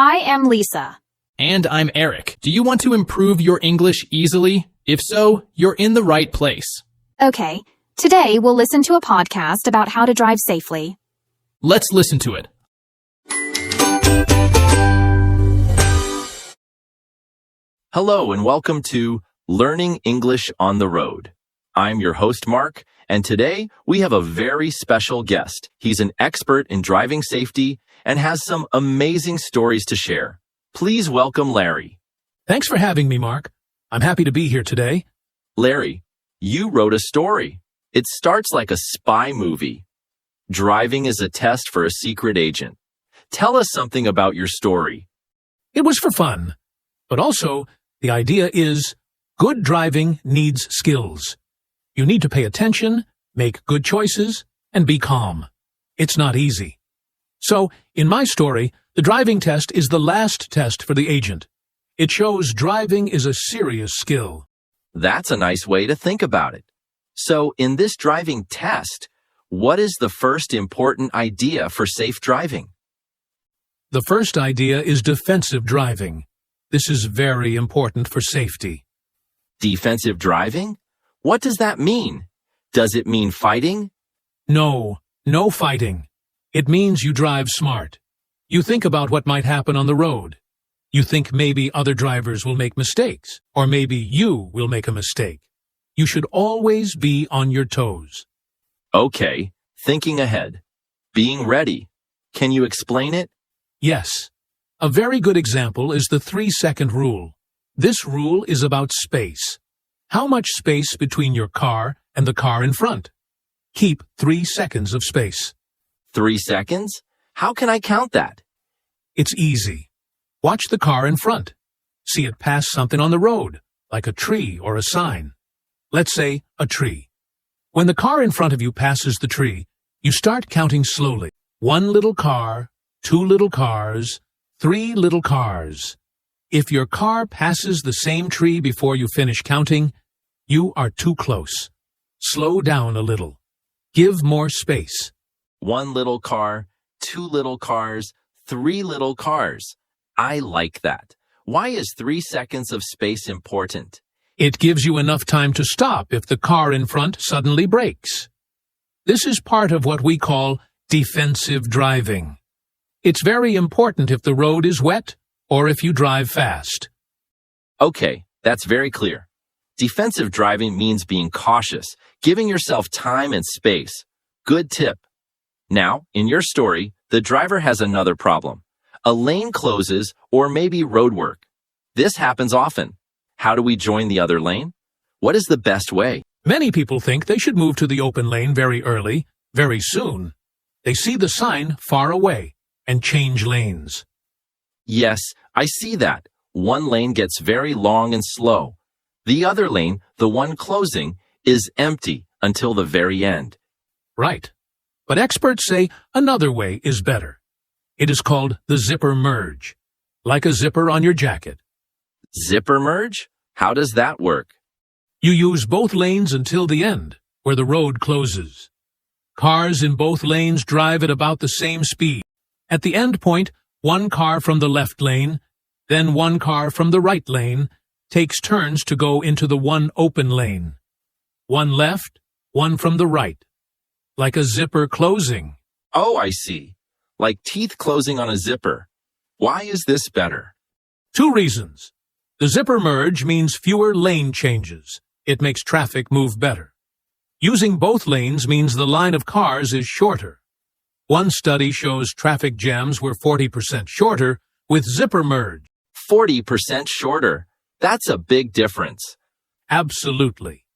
I am Lisa. And I'm Eric. Do you want to improve your English easily? If so, you're in the right place. Okay, today we'll listen to a podcast about how to drive safely. Let's listen to it. Hello and welcome to Learning English on the Road. I'm your host, Mark, and today we have a very special guest. He's an expert in driving safety and has some amazing stories to share. Please welcome Larry. Thanks for having me, Mark. I'm happy to be here today. Larry, you wrote a story. It starts like a spy movie. Driving is a test for a secret agent. Tell us something about your story. It was for fun, but also the idea is good driving needs skills. You need to pay attention, make good choices, and be calm. It's not easy. So, in my story, the driving test is the last test for the agent. It shows driving is a serious skill. That's a nice way to think about it. So, in this driving test, what is the first important idea for safe driving? The first idea is defensive driving. This is very important for safety. Defensive driving? What does that mean? Does it mean fighting? No fighting. It means you drive smart. You think about what might happen on the road. You think maybe other drivers will make mistakes, or maybe you will make a mistake. You should always be on your toes. Okay, thinking ahead. Being ready. Can you explain it? Yes. A very good example is the 3-second rule. This rule is about space. How much space between your car and the car in front? Keep 3 seconds of space. 3 seconds? How can I count that? It's easy. Watch the car in front. See it pass something on the road, like a tree or a sign. Let's say a tree. When the car in front of you passes the tree, you start counting slowly. 1 little car, 2 little cars, 3 little cars. If your car passes the same tree before you finish counting, you are too close. Slow down a little. Give more space. 1 little car, 2 little cars, 3 little cars. I like that. Why is 3 seconds of space important? It gives you enough time to stop if the car in front suddenly brakes. This is part of what we call defensive driving. It's very important if the road is wet or if you drive fast. Okay, that's very clear. Defensive driving means being cautious, giving yourself time and space. Good tip. Now, in your story, the driver has another problem. A lane closes or maybe road work. This happens often. How do we join the other lane? What is the best way? Many people think they should move to the open lane very early, very soon. They see the sign far away and change lanes. Yes, I see that. One lane gets very long and slow. The other lane, the one closing, is empty until the very end. Right. But experts say another way is better. It is called the zipper merge, like a zipper on your jacket. Zipper merge? How does that work? You use both lanes until the end, where the road closes. Cars in both lanes drive at about the same speed. At the end point, one car from the left lane, then one car from the right lane, takes turns to go into the one open lane. One left, one from the right. Like a zipper closing. Oh, I see. Like teeth closing on a zipper. Why is this better? 2 reasons. The zipper merge means fewer lane changes. It makes traffic move better. Using both lanes means the line of cars is shorter. One study shows traffic jams were 40% shorter with zipper merge. 40% shorter. That's a big difference. Absolutely.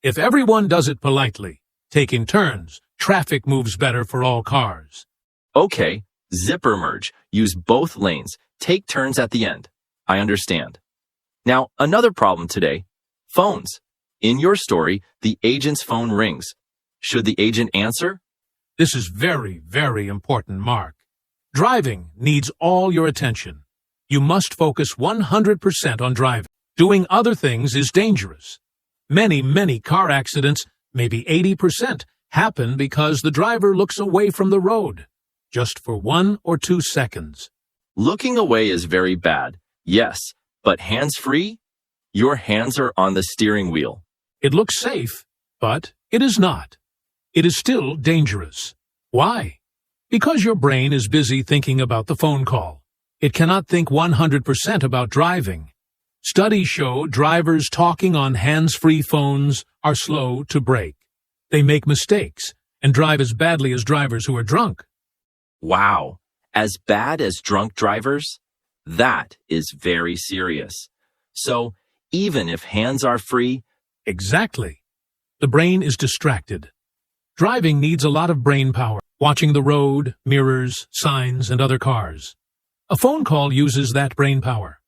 If everyone does it politely, taking turns, traffic moves better for all cars. Okay, zipper merge. Use both lanes. Take turns at the end. I understand. Now, another problem today. Phones. In your story, the agent's phone rings. Should the agent answer? This is very, very important, Mark. Driving needs all your attention. You must focus 100% on driving. Doing other things is dangerous. Many car accidents, maybe 80%, happen because the driver looks away from the road, just for 1 or 2 seconds. Looking away is very bad, yes, but hands-free? Your hands are on the steering wheel. It looks safe, but it is not. It is still dangerous. Why? Because your brain is busy thinking about the phone call. It cannot think 100% about driving. Studies show drivers talking on hands-free phones are slow to brake. They make mistakes and drive as badly as drivers who are drunk. Wow, as bad as drunk drivers? That is very serious. So, even if hands are free, Exactly. The brain is distracted. Driving needs a lot of brain power, watching the road, mirrors, signs, and other cars. A phone call uses that brain power.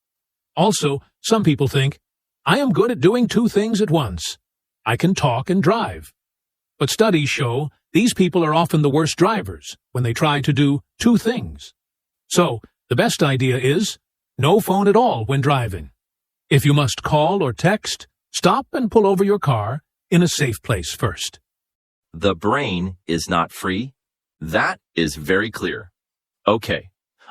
Also, some people think, I am good at doing two things at once. I can talk and drive. But studies show these people are often the worst drivers when they try to do two things. So, the best idea is no phone at all when driving. If you must call or text, stop and pull over your car in a safe place first. the brain is not free. That is very clear. Okay,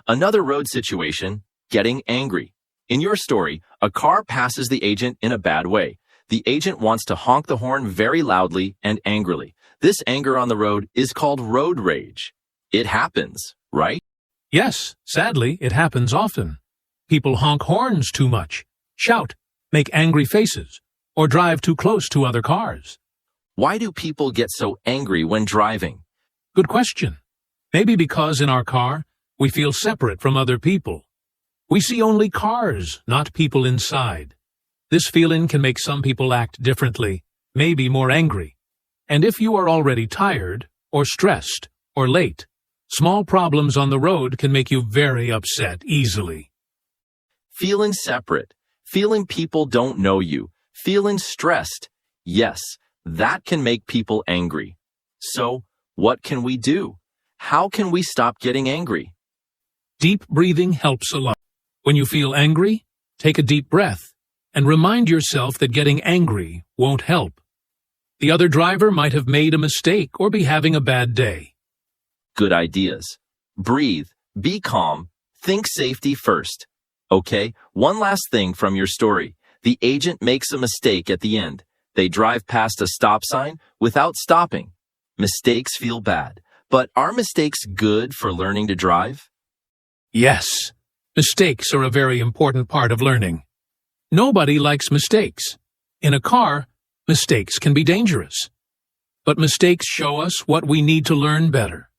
another road situation, getting angry. In your story, a car passes the agent in a bad way. The agent wants to honk the horn very loudly and angrily. This anger on the road is called road rage. It happens, right? Yes, sadly, it happens often. People honk horns too much, shout, make angry faces, or drive too close to other cars. Why do people get so angry when driving? Good question. Maybe because in our car, we feel separate from other people. We see only cars, not people inside. This feeling can make some people act differently, maybe more angry. And if you are already tired, or stressed, or late, small problems on the road can make you very upset easily. Feeling separate, feeling people don't know you, feeling stressed. Yes, that can make people angry. So, what can we do? How can we stop getting angry? Deep breathing helps a lot. When you feel angry, take a deep breath and remind yourself that getting angry won't help. The other driver might have made a mistake or be having a bad day. Good ideas. Breathe, be calm, think safety first. Okay, one last thing from your story. The agent makes a mistake at the end. They drive past a stop sign without stopping. Mistakes feel bad, but are mistakes good for learning to drive? Yes, mistakes are a very important part of learning. Nobody likes mistakes. In a car, mistakes can be dangerous. But mistakes show us what we need to learn better.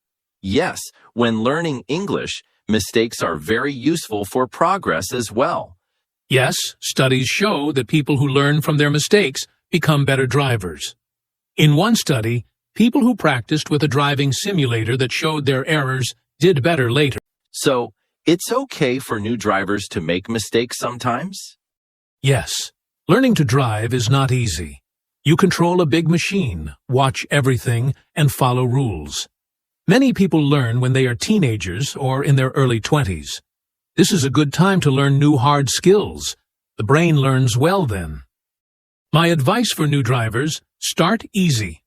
Yes, when learning English, mistakes are very useful for progress as well. Yes, studies show that people who learn from their mistakes become better drivers. In one study, people who practiced with a driving simulator that showed their errors did better later. So, it's okay for new drivers to make mistakes sometimes? Yes, learning to drive is not easy. You control a big machine, watch everything, and follow rules. Many people learn when they are teenagers or in their early 20s. This is a good time to learn new hard skills. The brain learns well then. My advice for new drivers, start easy.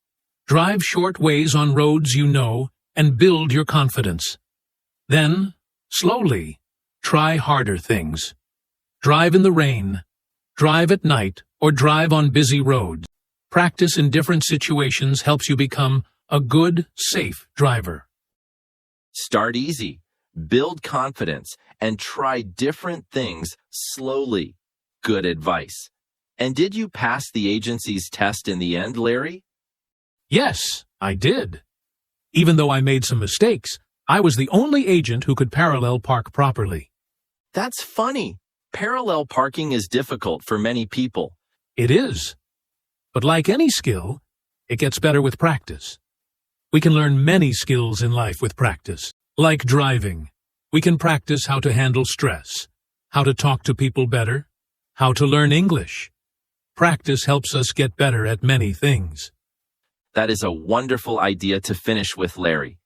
Drive short ways on roads you know and build your confidence. Then, slowly, try harder things. Drive in the rain, drive at night, or drive on busy roads. Practice in different situations helps you become a good, safe driver. Start easy, build confidence, and try different things slowly. Good advice. And did you pass the agency's test in the end, Larry? Yes, I did. Even though I made some mistakes, I was the only agent who could parallel park properly. That's funny. Parallel parking is difficult for many people. It is. But like any skill, it gets better with practice. We can learn many skills in life with practice. Like driving, we can practice how to handle stress, how to talk to people better, how to learn English. Practice helps us get better at many things. That is a wonderful idea to finish with, Larry.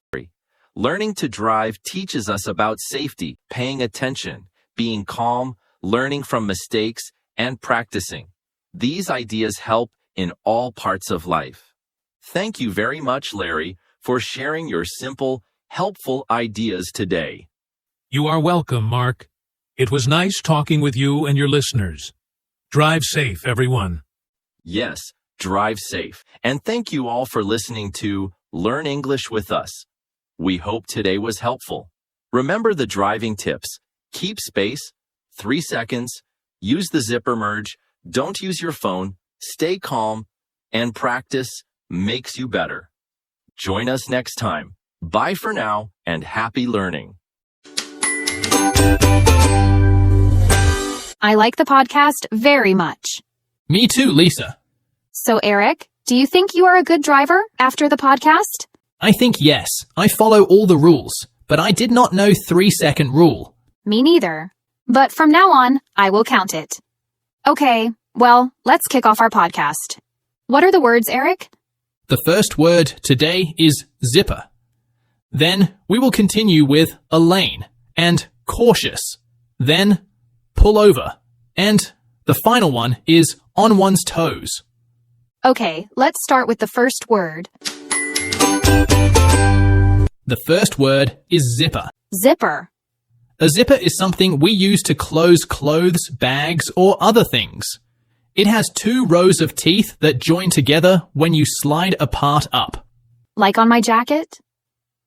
Learning to drive teaches us about safety, paying attention, being calm, learning from mistakes, and practicing. These ideas help in all parts of life. Thank you very much, Larry, for sharing your simple, helpful ideas today. You are welcome, Mark. It was nice talking with you and your listeners. Drive safe, everyone. Yes, drive safe. And thank you all for listening to Learn English with us. We hope today was helpful. Remember the driving tips. Keep space, 3 seconds, use the zipper merge, don't use your phone, stay calm, and practice makes you better. Join us next time. Bye for now, and happy learning. I like the podcast very much. Me too, Lisa. So, Eric, do you think you are a good driver after the podcast? I think yes. I follow all the rules, but I did not know 3-second rule. Me neither. But from now on, I will count it. Okay, well, let's kick off our podcast. What are the words, Eric? The first word today is zipper. Then we will continue with a lane and cautious. Then pull over. And the final one is on one's toes. Okay, let's start with the first word. The first word is zipper. Zipper. A zipper is something we use to close clothes, bags, or other things. It has 2 rows of teeth that join together when you slide a part up. Like on my jacket?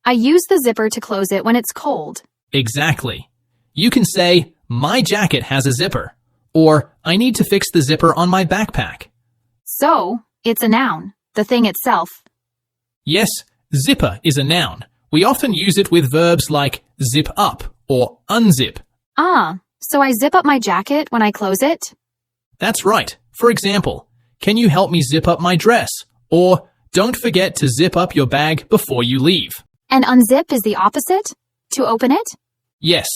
I use the zipper to close it when it's cold. Exactly. You can say, my jacket has a zipper, or I need to fix the zipper on my backpack. So, it's a noun, the thing itself. Yes, zipper is a noun. We often use it with verbs like zip up or unzip. Ah, so I zip up my jacket when I close it? That's right. For example, can you help me zip up my dress? Or don't forget to zip up your bag before you leave. And unzip is the opposite? To open it? Yes.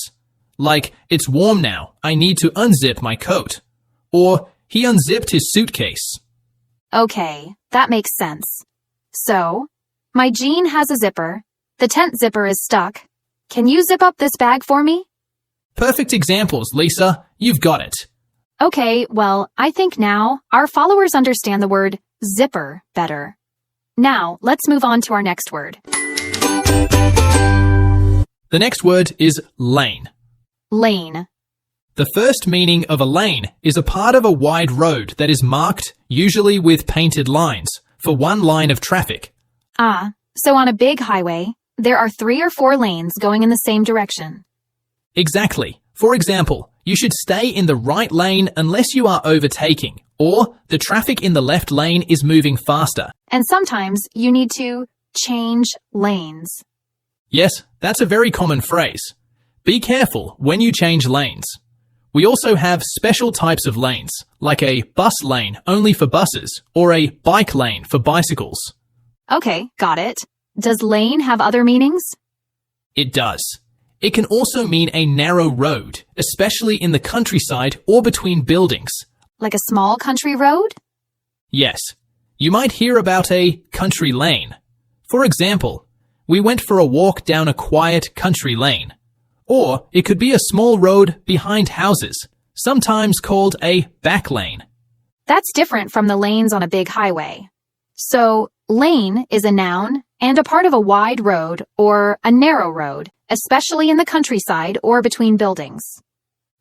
Like, it's warm now. I need to unzip my coat. Or, he unzipped his suitcase. Okay, that makes sense. So, my jean has a zipper. The tent zipper is stuck. Can you zip up this bag for me? Perfect examples, Lisa. You've got it. Okay, well, I think now our followers understand the word zipper better. Now, let's move on to our next word. The next word is lane. Lane. The first meaning of a lane is a part of a wide road that is marked, usually with painted lines, for one line of traffic. Ah, so on a big highway, there are 3 or 4 lanes going in the same direction. Exactly. For example, you should stay in the right lane unless you are overtaking, or the traffic in the left lane is moving faster. And sometimes you need to change lanes. Yes, that's a very common phrase. Be careful when you change lanes. We also have special types of lanes, like a bus lane only for buses, or a bike lane for bicycles. Okay, got it. Does lane have other meanings? It does. It can also mean a narrow road, especially in the countryside or between buildings. Like a small country road? Yes, you might hear about a country lane. For example, we went for a walk down a quiet country lane. Or it could be a small road behind houses, sometimes called a back lane. That's different from the lanes on a big highway. So, lane is a noun and a part of a wide road or a narrow road, especially in the countryside or between buildings.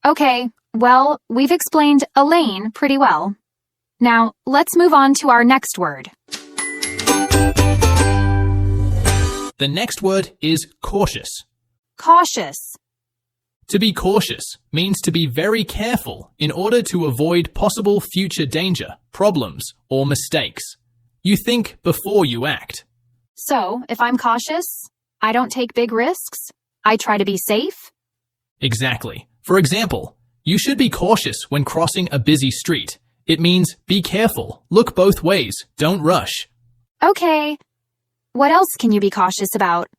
Okay, well, we've explained a lane pretty well. Now, let's move on to our next word. The next word is cautious. Cautious. To be cautious means to be very careful in order to avoid possible future danger, problems, or mistakes. You think before you act. So, if I'm cautious, I don't take big risks. I try to be safe. Exactly. For example, you should be cautious when crossing a busy street. It means be careful, look both ways, don't rush. Okay. What else can you be cautious about?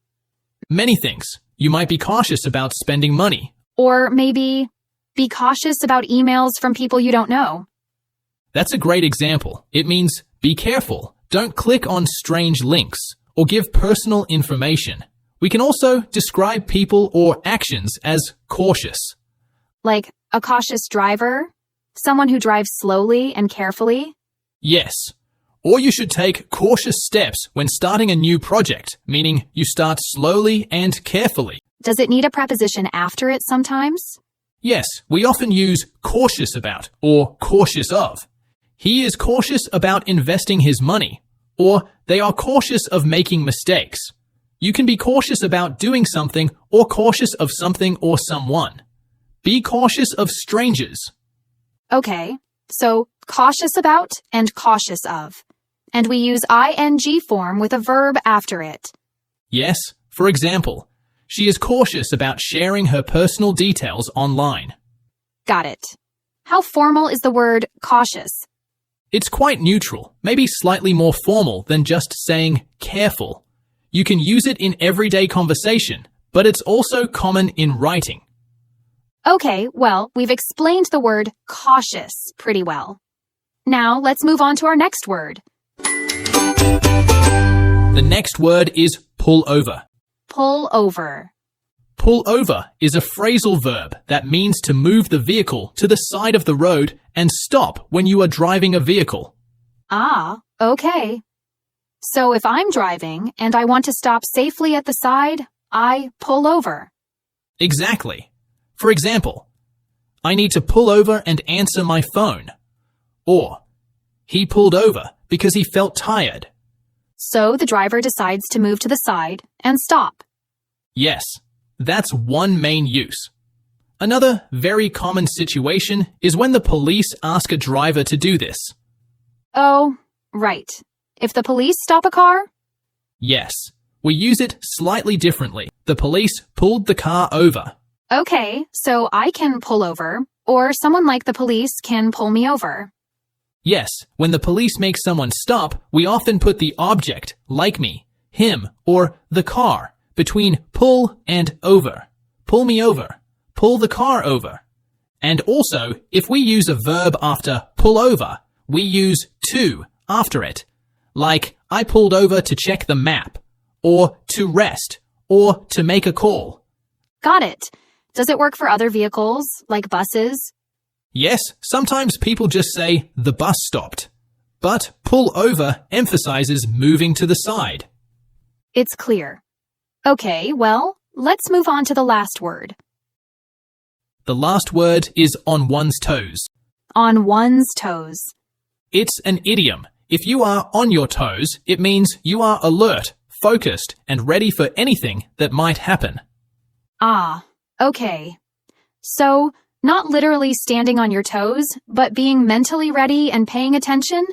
Many things. You might be cautious about spending money. Or maybe be cautious about emails from people you don't know. That's a great example. It means be careful. Don't click on strange links or give personal information. We can also describe people or actions as cautious. Like a cautious driver? Someone who drives slowly and carefully? Yes. Or you should take cautious steps when starting a new project, meaning you start slowly and carefully. Does it need a preposition after it sometimes? Yes, we often use cautious about or cautious of. He is cautious about investing his money, or they are cautious of making mistakes. You can be cautious about doing something or cautious of something or someone. Be cautious of strangers. Okay, so cautious about and cautious of. And we use ing form with a verb after it. Yes, for example, she is cautious about sharing her personal details online. Got it. How formal is the word cautious? It's quite neutral, maybe slightly more formal than just saying careful. You can use it in everyday conversation, but it's also common in writing. Okay, well, we've explained the word cautious pretty well. Now let's move on to our next word. The next word is pull over. Pull over. Pull over is a phrasal verb that means to move the vehicle to the side of the road and stop when you are driving a vehicle. Ah, okay. So if I'm driving and I want to stop safely at the side, I pull over. Exactly. For example, I need to pull over and answer my phone. Or, he pulled over because he felt tired. So the driver decides to move to the side and stop. Yes, that's one main use. Another very common situation is when the police ask a driver to do this. Oh, right. If the police stop a car? Yes, we use it slightly differently. The police pulled the car over. Okay, so I can pull over, or someone like the police can pull me over. Yes, when the police make someone stop, we often put the object, like me, him, or the car, between pull and over. Pull me over. Pull the car over. And also, if we use a verb after pull over, we use to after it. Like, I pulled over to check the map, or to rest, or to make a call. Got it. Does it work for other vehicles, like buses? Yes, sometimes people just say the bus stopped. But pull over emphasizes moving to the side. It's clear. Okay, well, let's move on to the last word. The last word is on one's toes. On one's toes. It's an idiom. If you are on your toes, it means you are alert, focused, and ready for anything that might happen. Ah, okay. So, not literally standing on your toes, but being mentally ready and paying attention?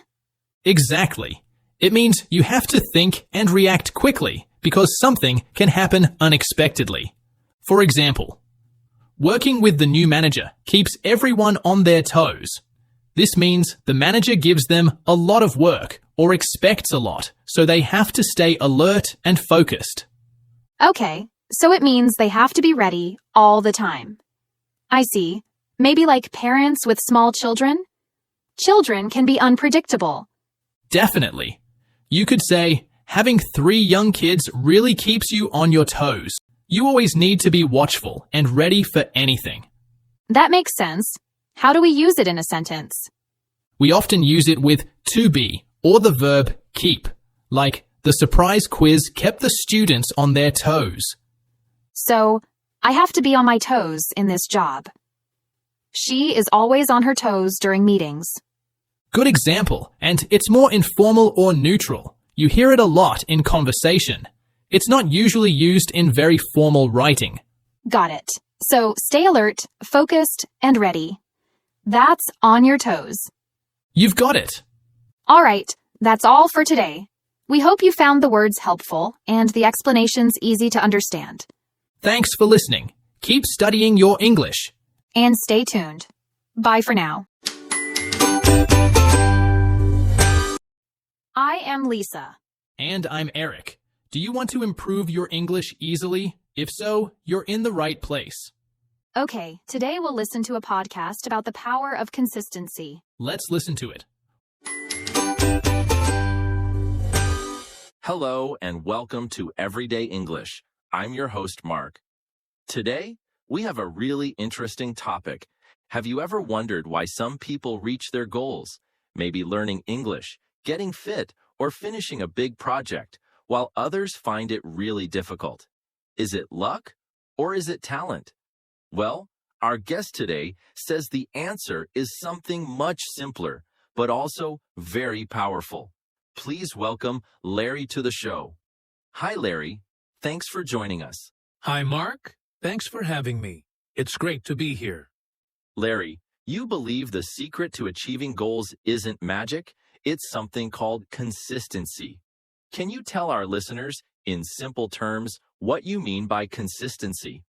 Exactly. It means you have to think and react quickly because something can happen unexpectedly. For example, working with the new manager keeps everyone on their toes. This means the manager gives them a lot of work or expects a lot, so they have to stay alert and focused. Okay, so it means they have to be ready all the time. I see. Maybe like parents with small children? Children can be unpredictable. Definitely. You could say, having 3 young kids really keeps you on your toes. You always need to be watchful and ready for anything. That makes sense. How do we use it in a sentence? We often use it with to be or the verb keep, like the surprise quiz kept the students on their toes. So, I have to be on my toes in this job. She is always on her toes during meetings. Good example, and it's more informal or neutral. You hear it a lot in conversation. It's not usually used in very formal writing. Got it. So, stay alert, focused, and ready. That's on your toes. You've got it. All right, that's all for today. We hope you found the words helpful and the explanations easy to understand. Thanks for listening. Keep studying your English. And stay tuned. Bye for now. I am Lisa. And I'm Eric. Do you want to improve your English easily? If so, you're in the right place. Okay, today we'll listen to a podcast about the power of consistency. Let's listen to it. Hello and welcome to Everyday English. I'm your host, Mark. Today, we have a really interesting topic. Have you ever wondered why some people reach their goals, maybe learning English, getting fit, or finishing a big project, while others find it really difficult? Is it luck Or is it talent? Well, our guest today says the answer is something much simpler, but also very powerful. Please welcome Larry to the show. Hi, Larry. Thanks for joining us. Hi, Mark. Thanks for having me. It's great to be here. Larry, you believe the secret to achieving goals isn't magic, it's something called consistency. Can you tell our listeners, in simple terms, what you mean by consistency?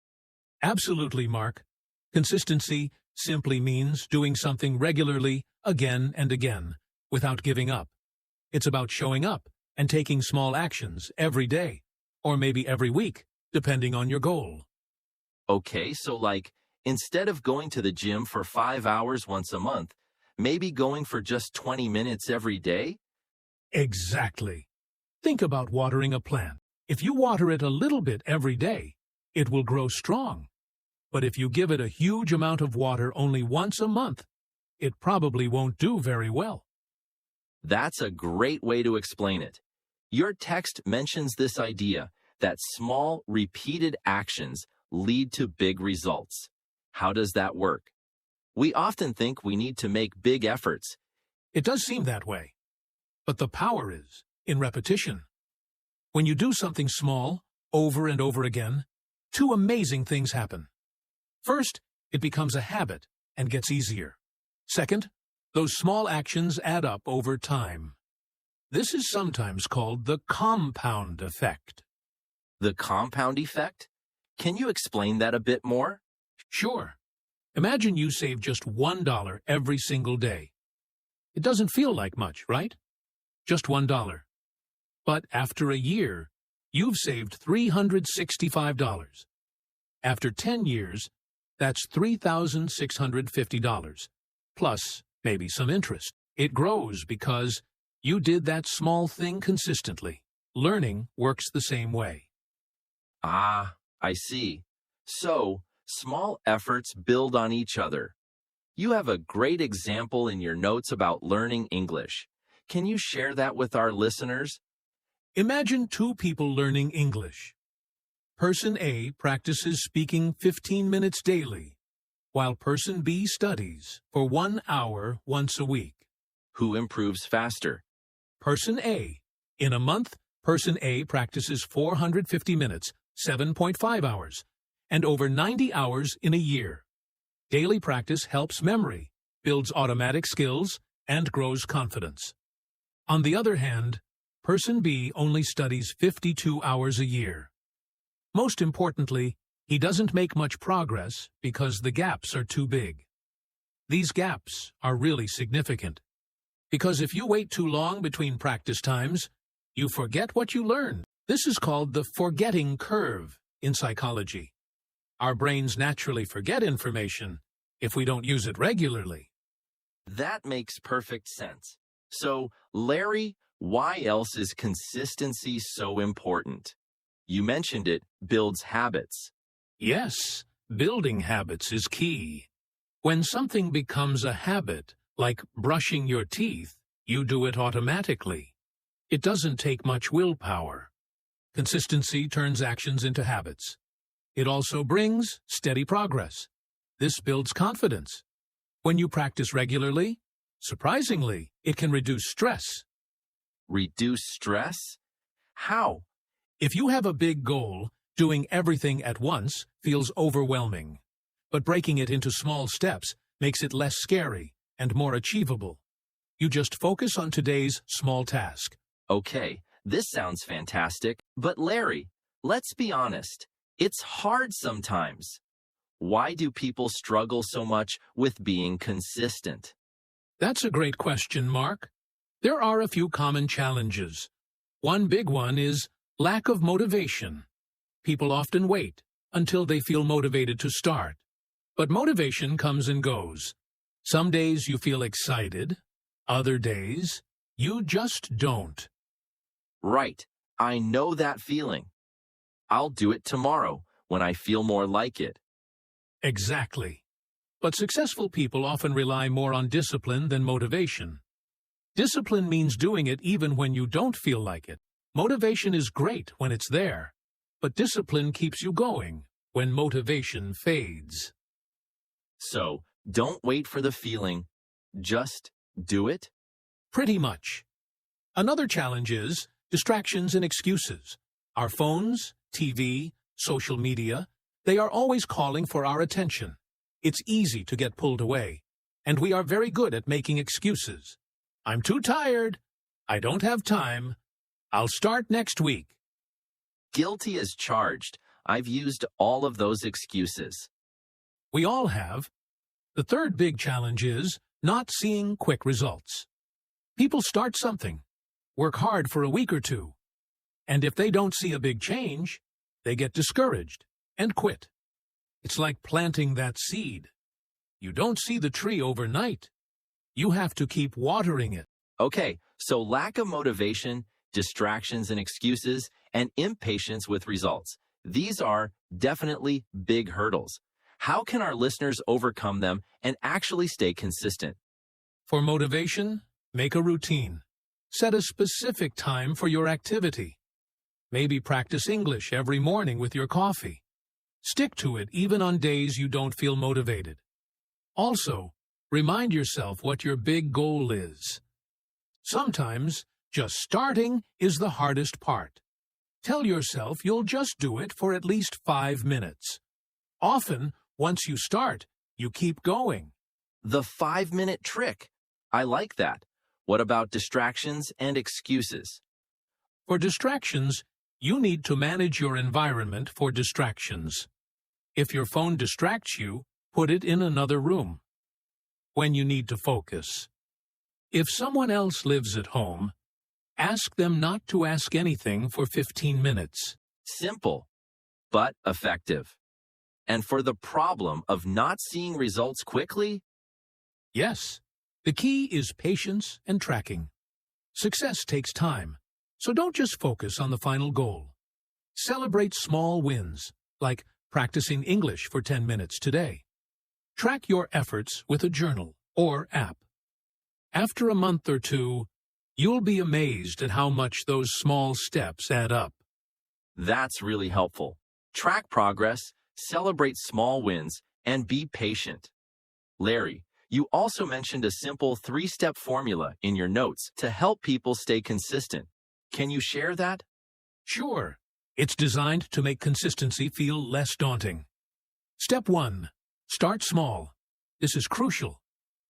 Absolutely, Mark. Consistency simply means doing something regularly, again and again, without giving up. It's about showing up and taking small actions every day, or maybe every week, depending on your goal. Okay, so instead of going to the gym for 5 hours once a month, maybe going for just 20 minutes every day? Exactly. Think about watering a plant. If you water it a little bit every day, it will grow strong. But if you give it a huge amount of water only once a month, it probably won't do very well. That's a great way to explain it. Your text mentions this idea that small, repeated actions lead to big results. How does that work? We often think we need to make big efforts. It does seem that way. But the power is in repetition. When you do something small, over and over again, two amazing things happen. First, it becomes a habit and gets easier. Second, those small actions add up over time. This is sometimes called the compound effect. The compound effect? Can you explain that a bit more? Sure. Imagine you save just $1 every single day. It doesn't feel like much, right? Just $1. But after a year, you've saved $365. After 10 years, that's $3,650, plus maybe some interest. It grows because you did that small thing consistently. Learning works the same way. Ah, I see. So, small efforts build on each other. You have a great example in your notes about learning English. Can you share that with our listeners? Imagine two people learning English. Person A practices speaking 15 minutes daily, while Person B studies for 1 hour once a week. Who improves faster? Person A. In a month, Person A practices 450 minutes, 7.5 hours, and over 90 hours in a year. Daily practice helps memory, builds automatic skills, and grows confidence. On the other hand, Person B only studies 52 hours a year. Most importantly, he doesn't make much progress because the gaps are too big. These gaps are really significant, because if you wait too long between practice times, you forget what you learned. This is called the forgetting curve in psychology. Our brains naturally forget information if we don't use it regularly. That makes perfect sense. So, Larry, why else is consistency so important? You mentioned it builds habits. Yes, building habits is key. When something becomes a habit, like brushing your teeth, you do it automatically. It doesn't take much willpower. Consistency turns actions into habits. It also brings steady progress. This builds confidence. When you practice regularly, surprisingly, it can reduce stress. Reduce stress? How? If you have a big goal, doing everything at once feels overwhelming. But breaking it into small steps makes it less scary and more achievable. You just focus on today's small task. Okay, this sounds fantastic, but Larry, let's be honest, it's hard sometimes. Why do people struggle so much with being consistent? That's a great question, Mark. There are a few common challenges. One big one is lack of motivation. People often wait until they feel motivated to start. But motivation comes and goes. Some days you feel excited. Other days, you just don't. Right, I know that feeling. I'll do it tomorrow when I feel more like it. Exactly. But successful people often rely more on discipline than motivation. Discipline means doing it even when you don't feel like it. Motivation is great when it's there, but discipline keeps you going when motivation fades. So, don't wait for the feeling. Just do it. Pretty much. Another challenge is distractions and excuses. Our phones, TV, social media, they are always calling for our attention. It's easy to get pulled away, and we are very good at making excuses. I'm too tired. I don't have time. I'll start next week. Guilty as charged. I've used all of those excuses. We all have. The third big challenge is not seeing quick results. People start something, work hard for a week or two, and if they don't see a big change, they get discouraged and quit. It's like planting that seed. You don't see the tree overnight. You have to keep watering it. Okay, so lack of motivation, distractions and excuses, and impatience with results. These are definitely big hurdles. How can our listeners overcome them and actually stay consistent? For motivation, make a routine. Set a specific time for your activity. Maybe practice English every morning with your coffee. Stick to it even on days you don't feel motivated. Also, remind yourself what your big goal is. Sometimes, just starting is the hardest part. Tell yourself you'll just do it for at least 5 minutes. Often, once you start, you keep going. The 5-minute trick. I like that. What about distractions and excuses? For distractions, you need to manage your environment for distractions. If your phone distracts you, put it in another room. When you need to focus. If someone else lives at home, ask them not to ask anything for 15 minutes. Simple, but effective. And for the problem of not seeing results quickly? Yes, the key is patience and tracking. Success takes time, so don't just focus on the final goal. Celebrate small wins, like practicing English for 10 minutes today. Track your efforts with a journal or app. After a month or two, you'll be amazed at how much those small steps add up. That's really helpful. Track progress, celebrate small wins, and be patient. Larry, you also mentioned a simple 3-step formula in your notes to help people stay consistent. Can you share that? Sure. It's designed to make consistency feel less daunting. Step 1. Start small. This is crucial.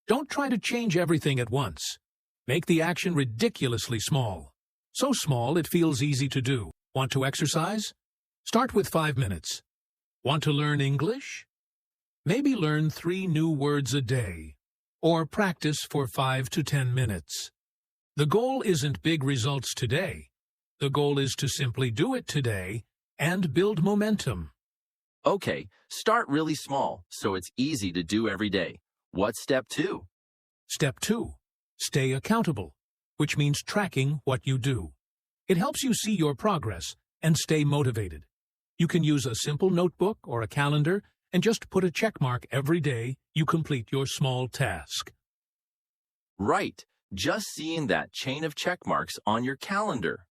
Don't try to change everything at once. Make the action ridiculously small. So small it feels easy to do. Want to exercise? Start with 5 minutes. Want to learn English? Maybe learn 3 new words a day, or practice for 5 to 10 minutes. The goal isn't big results today. The goal is to simply do it today and build momentum. Okay, start really small so it's easy to do every day. What's step 2? Step 2. Stay accountable, which means tracking what you do. It helps you see your progress and stay motivated. You can use a simple notebook or a calendar and just put a check mark every day you complete your small task. Right, just seeing that chain of check marks on your calendar.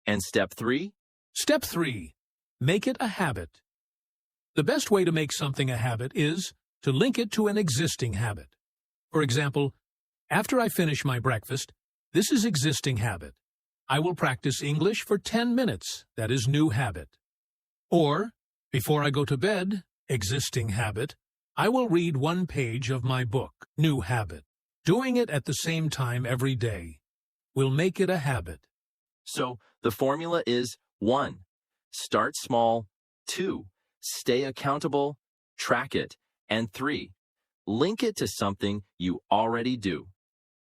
And step 3? Step 3. Make it a habit. The best way to make something a habit is to link it to an existing habit. For example, after I finish my breakfast, this is existing habit. I will practice English for 10 minutes, that is new habit. Or, before I go to bed, existing habit, I will read 1 page of my book, new habit. Doing it at the same time every day will make it a habit. So, the formula is 1. Start small. 2. Stay accountable. Track it. And 3. Link it to something you already do.